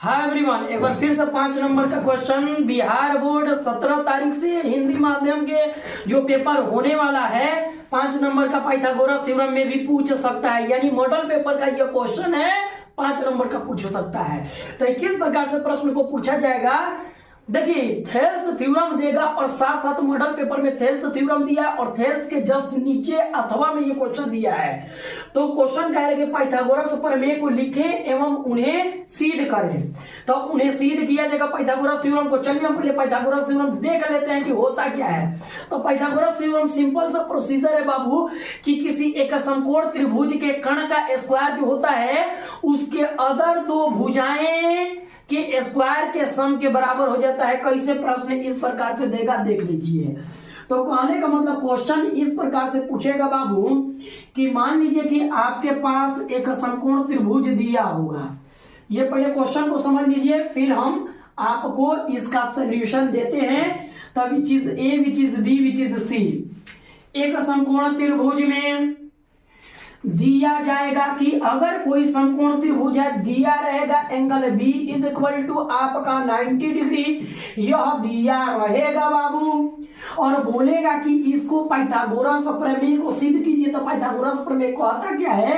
Hi everyone, एक बार फिर से 5 नंबर का क्वेश्चन। बिहार बोर्ड 17 तारीख से हिंदी माध्यम के जो पेपर होने वाला है 5 नंबर का पाइथागोरस थ्योरम में भी पूछ सकता है, यानी मॉडल पेपर का ये क्वेश्चन है 5 नंबर का पूछ सकता है। तो किस प्रकार से प्रश्न को पूछा जाएगा, देखिए थेल्स थ्योरम देगा और साथ साथ मॉडल पेपर में थेल्स थ्योरम दिया और थेल्स के जस्ट नीचे अथवा में ये क्वेश्चन दिया है। तो क्वेश्चन कह रहे कि पाइथागोरस प्रमेय को लिखें एवं उन्हें सिद्ध करें। तो उन्हें सिद्ध किया जाएगा पाइथागोरस थ्योरम को। चलिए हम पहले पाइथागोरस थ्योरम देख लेते हैं कि होता क्या है। तो पाइथागोरस थ्योरम सिंपल सा प्रोसीजर है बाबू कि किसी एक समकोण त्रिभुज के कर्ण का स्क्वायर जो होता है उसके अदर दो भुजाएं के स्क्वायर के सम के बराबर हो जाता है। कैसे प्रश्न इस प्रकार से देगा देख लीजिए। तो कहने का मतलब क्वेश्चन इस प्रकार से पूछेगा बाबू कि मान लीजिए कि आपके पास एक समकोण त्रिभुज दिया होगा। ये पहले क्वेश्चन को समझ लीजिए, फिर हम आपको इसका सॉल्यूशन देते हैं। तब which is A, which is B, which is C. एक समकोण त्रिभुज में दिया जाएगा कि अगर कोई समकोण त्रिभुज है, दिया रहेगा angle B is equal to आपका 90 डिग्री, यह दिया रहेगा बाबू। और बोलेगा कि इसको पाइथागोरस प्रमेय को सिद्ध कीजिए। तो पाइथागोरस प्रमेय कहता क्या है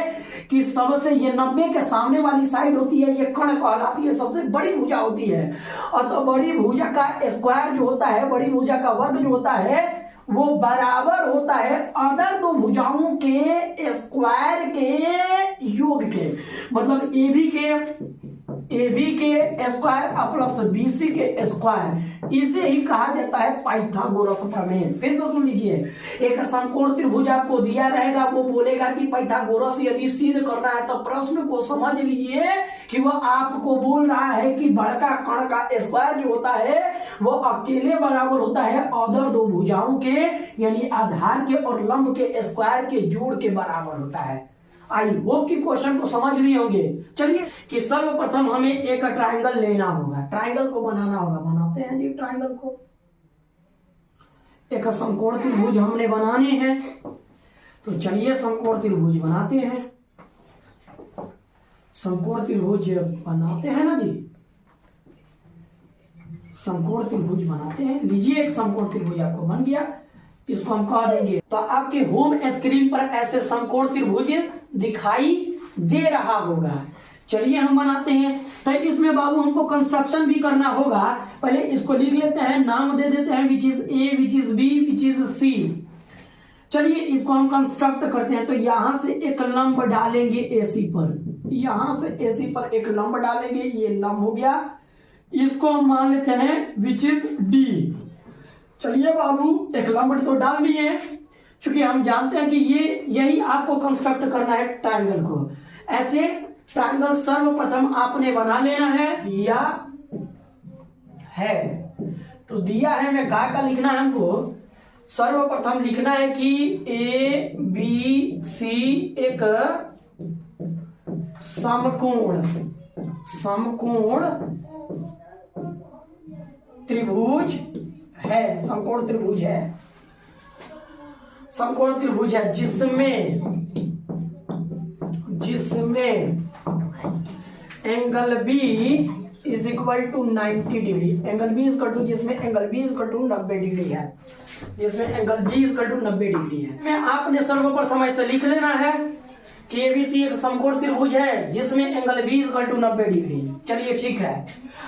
कि सबसे ये 90 के सामने वाली साइड होती है, ये कर्ण कहलाती है, सबसे बड़ी भुजा होती है। और तो बड़ी भुजा का स्क्वायर जो होता है, बड़ी भुजा का वर्ग जो होता है वो बराबर होता है अदर दो भुजाओं के स्क्वायर के योग के। मतलब ए बी के स्क्वायर प्लस BC के स्क्वायर, इसे ही कहा जाता है पाइथागोरस प्रमेय। फिर से सुन लीजिए, एक समकोण त्रिभुज आपको दिया रहेगा, वो बोलेगा कि पाइथागोरस यदि सिद्ध करना है तो प्रश्न को समझ लीजिए कि वह आपको बोल रहा है कि बड़का कर्ण का स्क्वायर जो होता है वो अकेले बराबर होता है अदर दो भुजाओं के, यानी आधार के और लंब के स्क्वायर के जोड़ के बराबर होता है। आई होप कि क्वेश्चन को समझ लिए होंगे। चलिए कि सर्वप्रथम हमें एक ट्रायंगल लेना होगा, ट्रायंगल को बनाना होगा। बनाते हैं जी ट्रायंगल को। एक समकोण त्रिभुज हमने बनाने हैं, तो चलिए समकोण त्रिभुज बनाते हैं। समकोण त्रिभुज बनाते हैं ना जी, समकोण त्रिभुज बनाते हैं। लीजिए एक समकोण त्रिभुज आपको बन गया, इसको हम कह देंगे। तो आपके होम स्क्रीन पर ऐसे समकोण त्रिभुज दिखाई दे रहा होगा। चलिए हम बनाते हैं। तो इसमें बाबू हमको कंस्ट्रक्शन भी करना होगा। पहले इसको लिख लेते हैं, नाम दे देते हैं which is A, which is B, which is C. चलिए इसको हम कंस्ट्रक्ट करते हैं। तो यहां से एक लंब डालेंगे AC पर, यहां से AC पर एक लंब डालेंगे, ये लंब हो गया। इसको हम मान लेते हैं विच इज D। चलिए बाबू एक लंब तो डाल दिए, चूंकि हम जानते हैं कि यही आपको कंस्ट्रक्ट करना है ट्रायंगल को। ऐसे ट्रायंगल सर्वप्रथम आपने बना लेना है। दिया है, तो दिया है में का लिखना है हमको। सर्वप्रथम लिखना है कि ABC एक समकोण त्रिभुज है, समकोण त्रिभुज है, समकोण त्रिभुज है जिसमें angle B is equal to 90 degree. Angle B is equal to, जिसमें angle B is equal to 90 degree है, जिसमें angle B is equal to 90 degree है। मैं आपने सर्वप्रथम ऐसे लिख लेना है कि ABC एक समकोण त्रिभुज है जिसमें angle B is equal to 90 degree. चलिए ठीक है।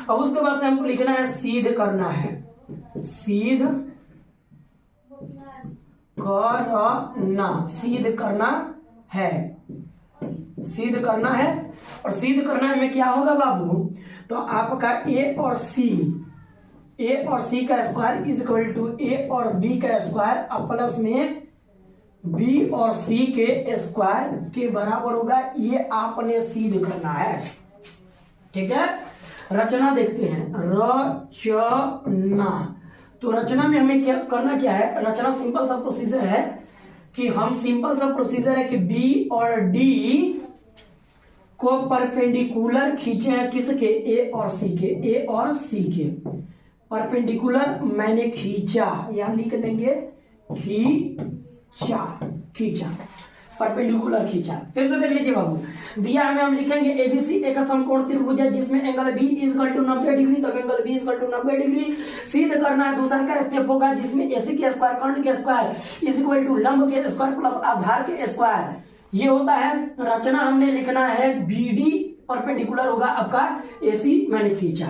अब उसके बाद से हमको लिखना है सिद्ध करना है, सिद्ध करना है, सिद्ध करना है। और सिद्ध करना में क्या होगा बाबू, तो आपका A और C का square is equal to A और B का स्क्वायर प्लस में B और C के स्क्वायर के बराबर होगा। ये आपने सिद्ध करना है, ठीक है। रचना देखते हैं, रचना। तो रचना में हमें क्या करना क्या है, रचना सिंपल सा प्रोसीजर है कि B और D को परपेंडिकुलर खींचे हैं, किसके, A और C के परपेंडिकुलर मैंने खींचा, यहां लिख देंगे खींचा। परपेंडिकुलर खींचा। फिर से देख लीजिए बाबू, दिया हमें, हम लिखेंगे एबीसी एक समकोण त्रिभुज है जिसमें angle B equal to 90 degree, तो angle B equal to 90 degree सिद्ध करना है। दूसरा का स्टेप होगा जिसमें एसी के स्क्वायर कर्ण के स्क्वायर इज इक्वल टू लंब के स्क्वायर प्लस आधार के स्क्वायर, ये होता है रचना। हमने लिखना है बीडी परपेंडिकुलर होगा आपका एसी मैंने खींचा।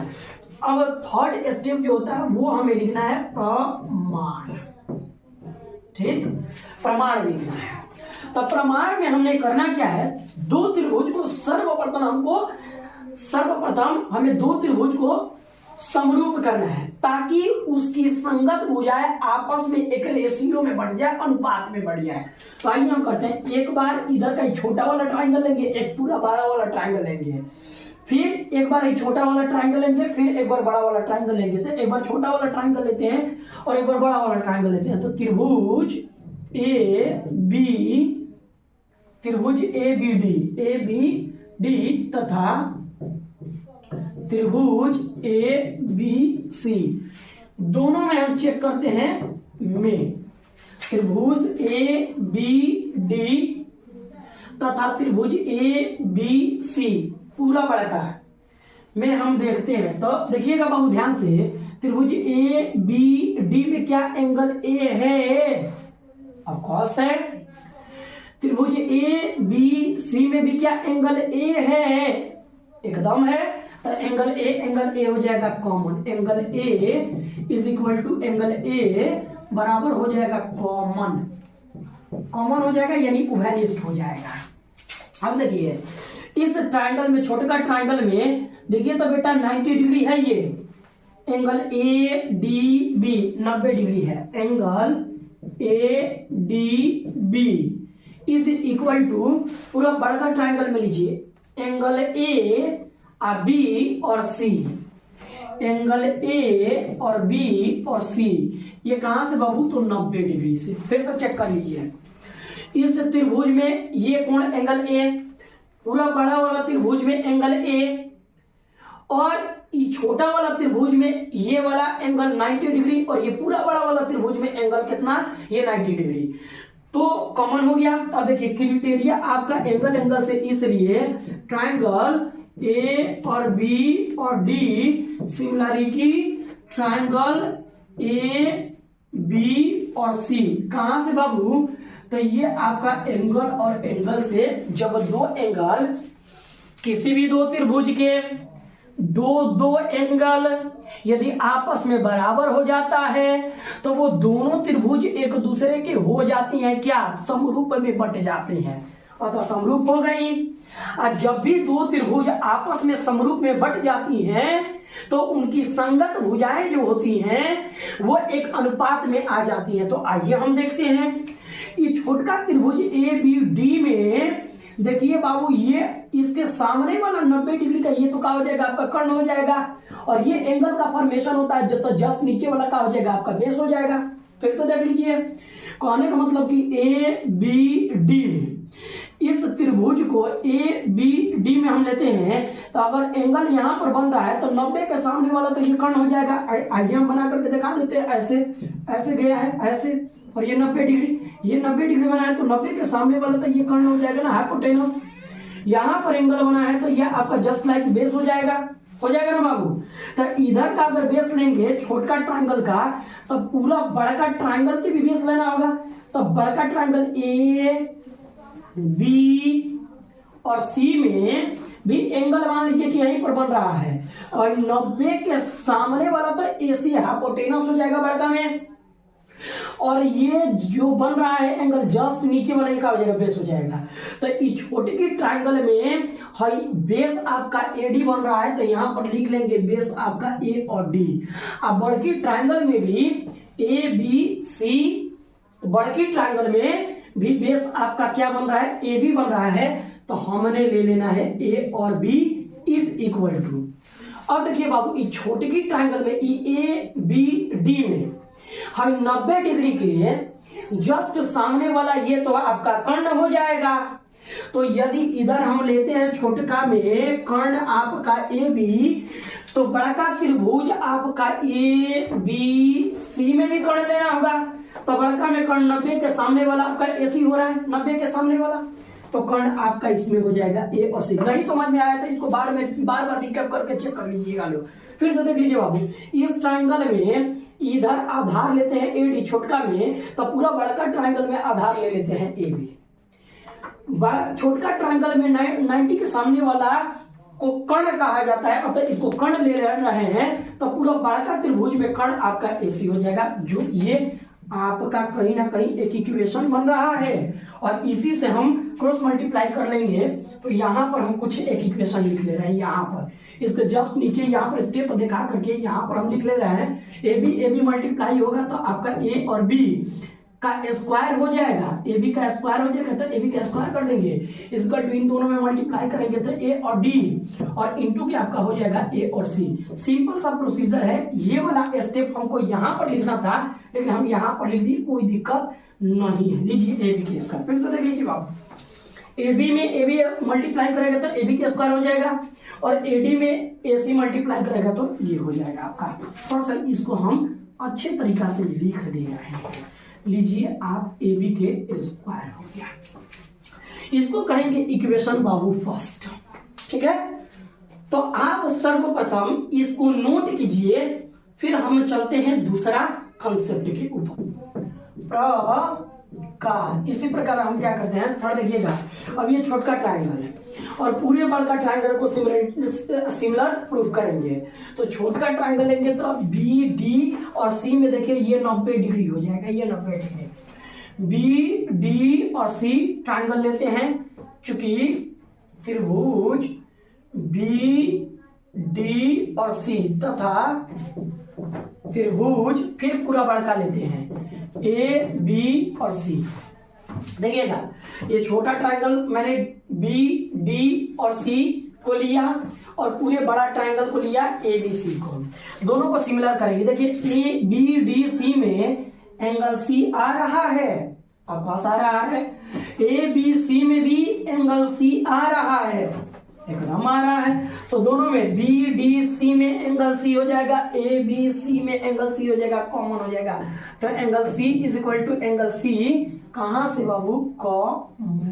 अब थर्ड स्टेप जो होता है वो हमें लिखना है प्रमाण, ठीक, प्रमाण लिखना है। तो प्रमाण में हमने करना क्या है, दो त्रिभुज को सर्वप्रथम हमें दो त्रिभुज को समरूप करना है ताकि उसकी संगत भुजाएं आपस में एक रेशियो में बढ़ जाए, अनुपात में बढ़ जाए। तो आइए हम करते हैं, एक बार इधर का छोटा वाला ट्राइंगल लेंगे, एक पूरा बड़ा वाला ट्राइंगल लेंगे, फिर एक बार एक छोटा वाला ट्राइंगल लेंगे, फिर एक बार बड़ा वाला ट्राइंगल लेंगे। तो एक बार छोटा वाला ट्राइंगल लेते हैं और एक बार बड़ा वाला ट्राइंगल लेते हैं। तो त्रिभुज ए बी डी तथा त्रिभुज ए बी सी दोनों में हम चेक करते हैं में, त्रिभुज ए बी डी तथा त्रिभुज ए बी सी पूरा बड़ा में हम देखते हैं। तो देखिएगा बाबू ध्यान से, त्रिभुज ए बी डी में क्या एंगल ए है, ऑफ कोर्स है। त्रिभुज ए बी सी में भी क्या एंगल ए है, एकदम है। तो एंगल ए हो जाएगा common, angle A is equal to angle A बराबर हो जाएगा कॉमन हो जाएगा, यानी उभयनिष्ठ हो जाएगा। अब देखिए इस ट्राइंगल में, छोटे का ट्राइंगल में देखिए तो बेटा 90 डिग्री है, ये angle A D B 90 degree है, angle A D B is equal to पूरा बड़ा ट्राइंगल में लीजिए एंगल ए और बी और सी, एंगल ए और बी और सी, ये कहां से बाबू, तो 90 डिग्री से। फिर से चेक कर लीजिए, इस त्रिभुज में ये कोण एंगल ए, पूरा बड़ा वाला त्रिभुज में एंगल ए, और ये छोटा वाला त्रिभुज में ये वाला एंगल 90 डिग्री, और ये पूरा बड़ा वाला त्रिभुज में एंगल कितना, ये 90 डिग्री। तो कॉमन हो गया। अब देखिए क्राइटेरिया आपका एंगल से, इसलिए ट्राइंगल ए और बी और D similarity triangle A B और सी, कहां से बाबू, तो ये आपका एंगल और एंगल से, जब दो एंगल किसी भी दो त्रिभुज के दो एंगल यदि आपस में बराबर हो जाता है तो वो दोनों त्रिभुज एक दूसरे के हो जाती हैं क्या, समरूप में बट जाते हैं, अतः समरूप हो गई। और जब भी दो त्रिभुज आपस में समरूप में बट जाती हैं तो उनकी संगत भुजाएं जो होती हैं वो एक अनुपात में आ जाती हैं। तो आइए हम देखते हैं, ये छोटा त्रिभुज ए बी डी में देखिए बाबू, ये इसके सामने वाला 90 डिग्री का ये तो क्या हो जाएगा, आपका कर्ण हो जाएगा, और ये एंगल का फॉर्मेशन होता है जो तो जस्ट नीचे वाला क्या हो जाएगा, आपका बेस हो जाएगा। फिर से देख लीजिए, कहने का मतलब कि ए बी डी में, इस त्रिभुज को ए बी डी में हम लेते हैं, तो अगर एंगल यहाँ पर बन रहा है तो 90 के सामने वाला तो ये कर्ण हो जाएगा। आइए हम बना करके दिखा देते हैं, ऐसे गया है ऐसे, और ये 90 डिग्री बना है तो 90 के सामने वाला तो ये कर्ण हो जाएगा ना, हाइपोटेनस। यहाँ पर एंगल बना है तो यह आपका जस्ट लाइक बेस हो जाएगा ना बाबू। तो इधर का अगर बेस लेंगे छोटा ट्राइंगल का, तो पूरा बड़ा ट्राइंगल की भी बेस लेना होगा। तो बड़ा ट्राइंगल ए बी और सी में भी एंगल मान लीजिए कि यहीं पर बन रहा है, और 90 के सामने वाला तो एसी हाइपोटेनस हो जाएगा बड़का में, और ये जो बन रहा है एंगल जस्ट नीचे वाला ही का हो जाएगा, बेस हो जाएगा। तो इस छोटे की ट्राइंगल में हाई बेस आपका एडी बन रहा है, तो यहां पर लिख लेंगे बेस आपका ए और डी। अब बड़की ट्राइंगल में भी ए बी सी, बड़की ट्राइंगल में भी बेस आपका क्या बन रहा है, ए बी बन रहा है, तो हमने ले लेना है ए और बी इज इक्वल टू। अब देखिए बाबू, इस छोटे की ट्राइंगल में ए बी डी में हम 90 डिग्री के जस्ट सामने वाला ये तो आपका कर्ण हो जाएगा। तो यदि इधर हम लेते हैं छोटका में कर्ण आपका ए बी, तो बड़ा का त्रिभुज आपका ए बी सी में भी कर्ण लेना होगा। तो बड़का में कर्ण 90 के सामने वाला आपका AC हो रहा है, 90 के सामने वाला, तो कर्ण आपका इसमें हो जाएगा A और C। नहीं समझ में आया तो इसको बार बार रिकैप करके चेक कर लीजिएगा लोग। फिर से देख लीजिए बाबू, इस ट्राइंगल में इधर आधार लेते हैं AD छोटका में, तो पूरा बड़का ट्राइंगल में आधार ले लेते हैं AB। छोटका ट्राइंगल में 90 के सामने वाला को कर्ण कहा जाता है, अतः इसको कर्ण ले रहे हैं, तो पूरा बड़का त्रिभुज में कर्ण आपका AC हो जाएगा, जो ये आपका कहीं ना कहीं एक इक्वेशन बन रहा है। और इसी से हम क्रॉस मल्टीप्लाई कर लेंगे, तो यहाँ पर हम कुछ एक इक्वेशन लिख ले रहे हैं। यहाँ पर इसके जस्ट नीचे यहाँ पर स्टेप दिखा करके यहाँ पर हम लिख ले रहे हैं, AB मल्टीप्लाई होगा तो आपका A और B का स्क्वायर हो जाएगा, AB का स्क्वायर हो जाएगा, तो AB का स्क्वायर कर देंगे, इसका इन दोनों में मल्टीप्लाई करेंगे तो A और D, और इंटू के आपका हो जाएगा A और C। सिंपल सा प्रोसीजर है। ये वाला स्टेप हमको यहाँ पर लिखना था, लेकिन हम यहाँ पर लिख दिए, कोई दिक्कत नहीं है। लीजिए AB के स्क्वायर, फिर से देख लीजिए बाबू, AB में AB मल्टीप्लाई करेगा तो AB के स्क्वायर हो जाएगा, और AD में AC मल्टीप्लाई करेगा तो ये हो जाएगा आपका। थोड़ा सा इसको हम अच्छे तरीका से लिख दे रहे हैं। लीजिए आप AB के स्क्वायर हो गया, इसको कहेंगे इक्वेशन बाबू फर्स्ट, ठीक है। तो आप सर्वप्रथम इसको नोट कीजिए, फिर हम चलते हैं दूसरा कंसेप्ट के ऊपर। इसी प्रकार हम क्या करते हैं, थोड़ा देखिएगा, अब ये छोटका ट्राइंगल है और पूरे बड़का ट्राइंगल को सिमिलर प्रूफ करेंगे। तो छोटका ट्राइंगल लेंगे तो बी डी और सी में देखिए ये 90 डिग्री हो जाएगा, ये 90 डिग्री। बी डी और सी ट्राइंगल लेते हैं, चूंकि त्रिभुज बी डी और सी तथा त्रिभुज फिर पूरा बड़का लेते हैं ए बी और सी। देखिएगा ये छोटा ट्राइंगल मैंने बी डी और सी को लिया और पूरे बड़ा ट्राइंगल को लिया ए बी सी को, दोनों को सिमिलर करेंगे। देखिए ए बी डी सी में एंगल सी आ रहा है, अब पास आ रहा है, ए बी सी में भी एंगल सी आ रहा है, एकदम आ रहा है, तो दोनों में बी डी सी में एंगल सी हो जाएगा, ए बी सी में एंगल सी हो जाएगा, कॉमन हो जाएगा। तो angle C is equal to angle C, कहां से बाबू, कॉमन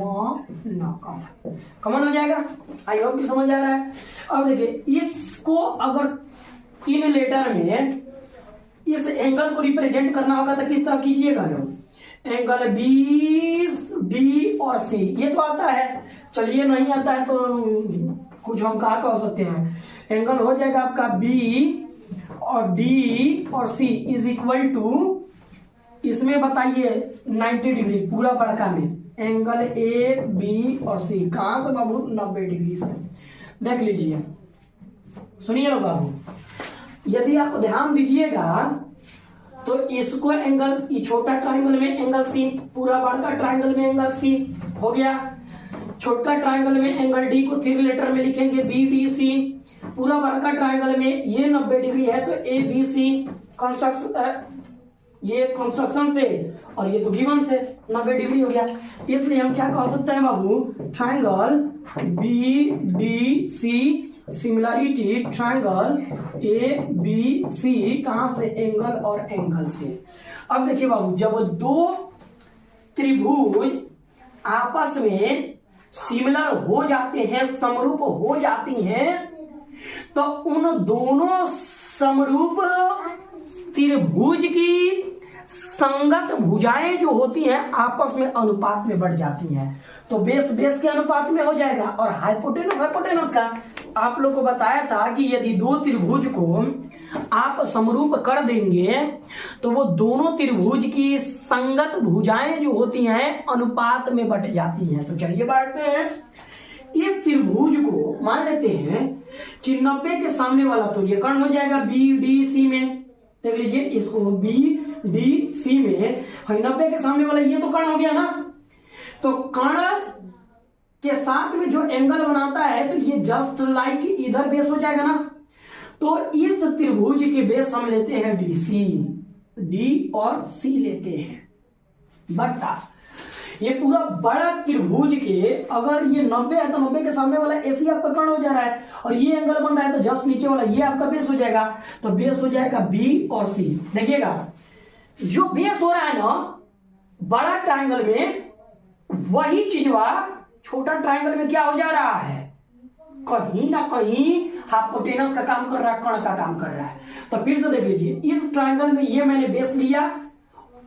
हो जाएगा। आई होप कि समझ आ रहा है। अब देखिए इसको अगर 3 लेटर में इस एंगल को रिप्रेजेंट करना होगा तो किस तरह कीजिएगा लोग, एंगल बी डी और सी, ये तो आता है, चलिए नहीं आता है तो कुछ हम कहा कह सकते हैं, एंगल हो जाएगा आपका बी और डी और सी इज इक्वल टू, इसमें बताइए 90 डिग्री पूरा बड़का में, एंगल ए बी और सी कहां से बाबू, 90 डिग्री से। देख लीजिए, सुनिए लो बाबू, यदि आप ध्यान दीजिएगा तो इसको एंगल, ये छोटा ट्राइंगल में एंगल सी, पूरा बड़का ट्राइंगल में एंगल सी हो गया। छोटा ट्राइंगल में एंगल डी को 3 लेटर में लिखेंगे बी डी सी, पूरा बड़का ट्राइंगल में ये 90 डिग्री है तो ए बी सी, ये कंस्ट्रक्शन से और ये तो गिवन से 90 डिग्री हो गया। इसलिए हम क्या कह सकते हैं बाबू, triangle B D C similarity triangle A B C, कहां से, एंगल और एंगल से। अब देखिए बाबू, जब 2 त्रिभुज आपस में सिमिलर हो जाते हैं, समरूप हो जाती हैं, तो उन दोनों समरूप त्रिभुज की संगत भुजाएं जो होती हैं आपस में अनुपात में बढ़ जाती हैं, तो बेस के अनुपात में हो जाएगा। और हाइपोटेनस का आप लोग को बताया था कि यदि 2 त्रिभुज को आप समरूप कर देंगे तो वो दोनों त्रिभुज की संगत भुजाएं जो होती हैं अनुपात में बढ़ जाती हैं। तो चलिए बांटते हैं, इस त्रिभुज को मान लेते हैं कि 90 के सामने वाला तो ये कर्ण हो जाएगा बी डी सी में, देख लीजिए इसको बी डी सी में 90 के सामने वाला ये तो कर्ण हो गया ना, तो कर्ण के साथ में जो एंगल बनाता है तो ये जस्ट लाइक इधर बेस हो जाएगा ना। तो इस त्रिभुज के बेस हम लेते हैं डी सी, डी और सी लेते हैं, बटा ये पूरा बड़ा त्रिभुज के अगर ये 90 है तो 90 के सामने वाला एसी आपका कर्ण हो जा रहा है और ये एंगल बन रहा है तो जस्ट नीचे वाला ये आपका बेस हो जाएगा, तो बेस हो जाएगा बी और सी। देखिएगा जो बेस हो रहा है ना बड़ा ट्रायंगल में, वही चीजवा छोटा ट्रायंगल में क्या हो जा रहा है, कहीं ना कहीं हाइपोटेनस का काम कर रहा है, कण का काम कर रहा है। तो फिर से देख लीजिए, इस ट्रायंगल में ये मैंने बेस लिया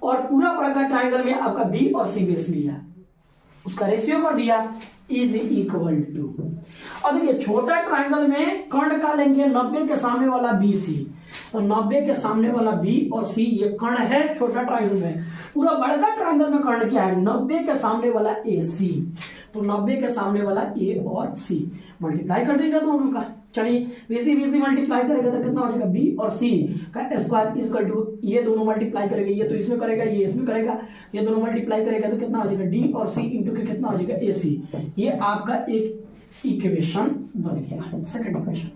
और पूरा बड़ा ट्रायंगल में आपका बी और सी बेस लिया, उसका रेशियो कर दिया इज इक्वल टू। और देखिए छोटा ट्रायंगल में कर्ण का लेंगे 90 के सामने वाला बी सी, तो 90 के सामने वाला बी और सी ये कर्ण है छोटा ट्रायंगल में। पूरा बड़का ट्रायंगल में कर्ण क्या है, 90 के सामने वाला ए सी, तो 90 के सामने वाला ए और सी मल्टीप्लाई कर देगा दोनों का। चलिए बीसी बीसी मल्टीप्लाई करेगा तो कितना हो जाएगा, बी और सी का स्क्वायर इक्वल टू, ये दोनों मल्टीप्लाई करेगा, ये तो इसमें करेगा ये इसमें करेगा, ये दोनों मल्टीप्लाई करेगा तो कितना हो जाएगा, डी और सी इंटू के कितना हो जाएगा, ए सी। ये आपका एक इक्वेशन बन गया, सेकंड इक्वेशन।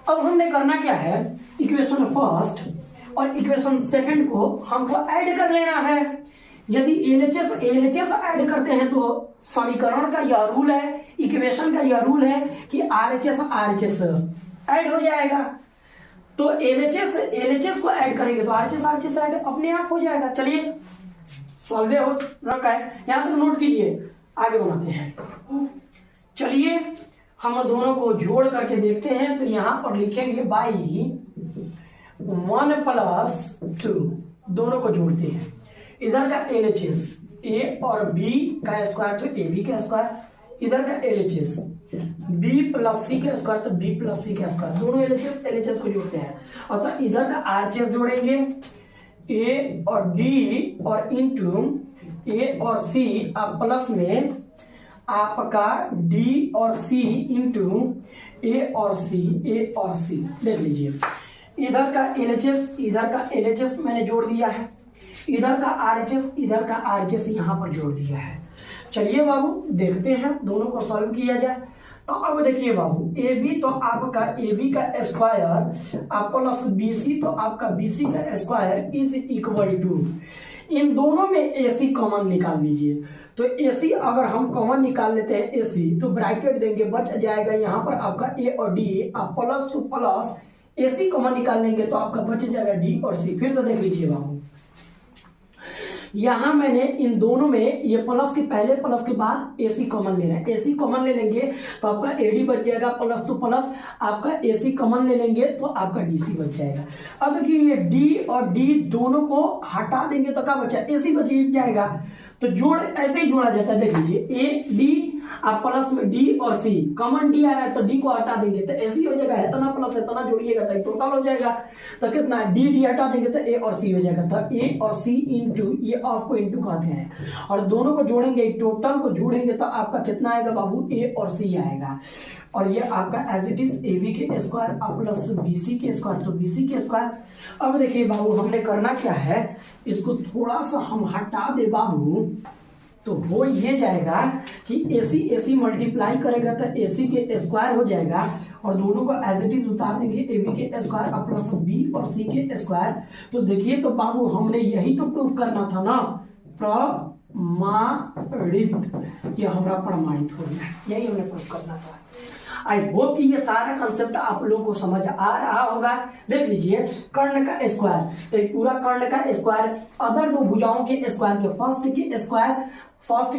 अब हमने करना क्या है, इक्वेशन फर्स्ट और इक्वेशन सेकंड को हमको ऐड कर लेना है। यदि एलएचएस ऐड करते हैं तो समीकरण का यह रूल है, इक्वेशन का यह रूल है कि आरएचएस ऐड हो जाएगा। तो एलएचएस को ऐड करेंगे तो आरएचएस ऐड अपने आप हो जाएगा। चलिए सॉल्व हो रखा है, यहां तक नोट कीजिए, आगे बनाते हैं। चलिए हम दोनों को जोड़ करके देखते हैं, तो यहां पर लिखेंगे बाई 1+2, दोनों को जोड़ते हैं। इधर का एलएचएस ए और बी का स्क्वायर तो ए बी का स्क्वायर, इधर का एलएचएस बी प्लस सी का स्क्वायर तो बी प्लस सी का स्क्वायर, दोनों एलएचएस को जोड़ते हैं। और तो इधर का आरएचएस जोड़ेंगे ए और डी और इंटू ए और सी प्लस में आपका डी और सी इंटू ए और सी। देख लीजिए इधर का एलएचएस मैंने जोड़ दिया है, इधर का आरएचएस यहां पर जोड़ दिया है। चलिए बाबू देखते हैं दोनों को सॉल्व किया जाए। तो अब देखिए बाबू ए बी तो आपका ए बी का स्क्वायर आप प्लस बी सी तो आपका बी सी का स्क्वायर इज इक्वल टू, इन दोनों में ए सी कॉमन निकाल लीजिए। तो ए सी अगर हम कॉमन निकाल लेते हैं ए सी तो ब्रैकेट देंगे, बच जाएगा यहाँ पर आपका ए और डी, आप प्लस टू प्लस ए सी कॉमन निकाल लेंगे तो आपका बच जाएगा डी और सी। फिर से देख लीजिए बाबू, यहां मैंने इन दोनों में ये प्लस के पहले प्लस के बाद एसी कॉमन लेना है, एसी कॉमन ले लेंगे तो आपका एडी बच जाएगा, प्लस टू प्लस आपका एसी कॉमन ले लेंगे तो आपका डीसी बच जाएगा। अब देखिए ये डी और डी दोनों को हटा देंगे तो क्या बचा, एसी बच जाएगा। तो जोड़ ऐसे ही जोड़ा जाता है, देख लीजिए ए डी आप प्लस में डी और सी, कॉमन डी आ रहा है तो डी को हटा देंगे तो एसी हो जाएगा, इतना प्लस इतना जोड़िएगा तो टोटल हो जाएगा। तो कितना डी हटा देंगे तो ए और सी हो जाएगा। तो ए और सी इंटू, ये आपको इंटू कहते हैं, और दोनों को जोड़ेंगे, टोटल को जोड़ेंगे तो आपका कितना आएगा बाबू, ए और सी आएगा। और ये आपका as it is A B के स्क्वायर प्लस बी सी के स्क्वायर तो बी सी के स्क्वायर। अब देखिए बाबू हमने करना क्या है, इसको थोड़ा सा हम हटा दे बाबू, तो हो ये जाएगा कि एसी मल्टीप्लाई करेगा तो एसी के स्क्वायर हो जाएगा, और दोनों को एज इट इज उतार देंगे, ए बी के स्क्वायर प्लस बी और सी के स्क्वायर। तो देखिए तो बाबू हमने यही तो प्रूफ करना था ना, प्रमाणित, ये हमारा प्रमाणित हो गया, यही हमने प्रूफ करना था। आई होप कि ये सारा कंसेप्ट आप लोगों को समझ आ रहा होगा। देख लीजिए कर्ण का स्क्वायर, तो पूरा कर्ण का स्क्वायर अदर दो भुजाओं के स्क्वायर के फर्स्ट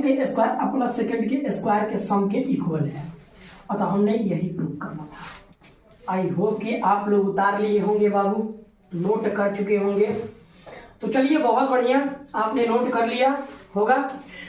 के स्क्वायर प्लस सेकंड के स्क्वायर के सम के इक्वल है। अतः हमने यही प्रूव करना था। आई होप कि आप लोग उतार लिए होंगे बाबू, नोट कर चुके होंगे। तो चलिए बहुत बढ़िया, आपने नोट कर लिया होगा।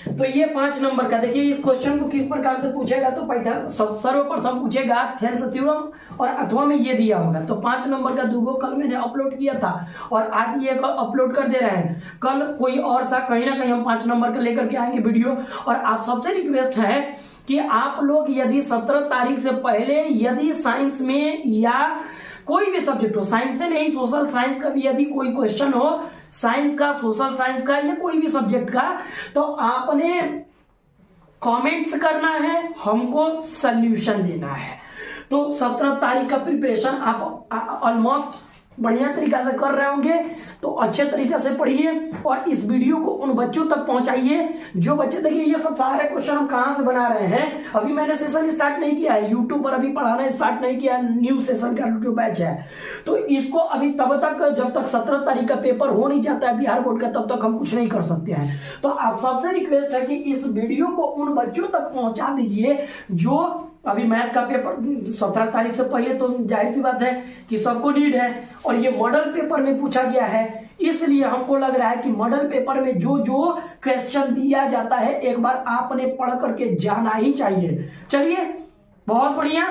तो ये 5 नंबर का देखिए, इस क्वेश्चन को किस प्रकार से पूछेगा तो सर्वप्रथम पूछेगा थेल्स थ्योरम और अथवा में ये दिया होगा। तो 5 नंबर का दूगो कल मैंने अपलोड किया था और आज ये अपलोड कर दे रहे हैं। कल कोई और सा कहीं ना कहीं हम 5 नंबर का लेकर के आएंगे वीडियो। और आप सबसे रिक्वेस्ट है कि आप लोग यदि 17 तारीख से पहले यदि साइंस में या कोई भी सब्जेक्ट हो, साइंस से नहीं सोशल साइंस का भी यदि कोई क्वेश्चन हो, साइंस का, सोशल साइंस का या कोई भी सब्जेक्ट का, तो आपने कमेंट्स करना है, हमको सॉल्यूशन देना है। तो 17 तारीख का प्रिपरेशन आप ऑलमोस्ट बढ़िया तरीका से कर रहे होंगे तो अच्छे तरीके से पढ़िए और इस वीडियो को उन बच्चों तक पहुंचाइए जो बच्चे, देखिए ये सब सारे क्वेश्चन हम कहां से बना रहे हैं, अभी मैंने सेशन स्टार्ट नहीं किया है, यूट्यूब पर अभी पढ़ाना स्टार्ट नहीं किया, न्यू सेशन का जो बैच है, तो इसको अभी तब तक जब तक 17 तारीख का पेपर हो नहीं जाता है बिहार बोर्ड का तब तक हम कुछ नहीं कर सकते हैं। तो आप सबसे रिक्वेस्ट है कि इस वीडियो को उन बच्चों तक पहुंचा दीजिए जो अभी मैथ का पेपर 17 तारीख से पहले, तो जाहिर सी बात है कि सबको नीड है और ये मॉडल पेपर में पूछा गया है, इसलिए हमको लग रहा है कि मॉडल पेपर में जो जो क्वेश्चन दिया जाता है एक बार आपने पढ़ करके जाना ही चाहिए। चलिए बहुत बढ़िया,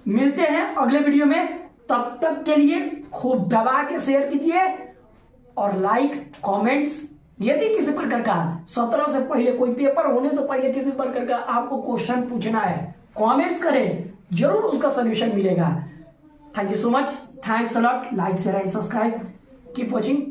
मिलते हैं अगले वीडियो में, तब तक के लिए खूब दबा के शेयर कीजिए और लाइक कमेंट्स, यदि किसी प्रकार का 17 से पहले कोई पेपर होने से पहले किसी प्रकार का आपको क्वेश्चन पूछना है कमेंट्स करें, जरूर उसका सॉल्यूशन मिलेगा। Thank you so much, thanks a lot, like share and subscribe, keep watching.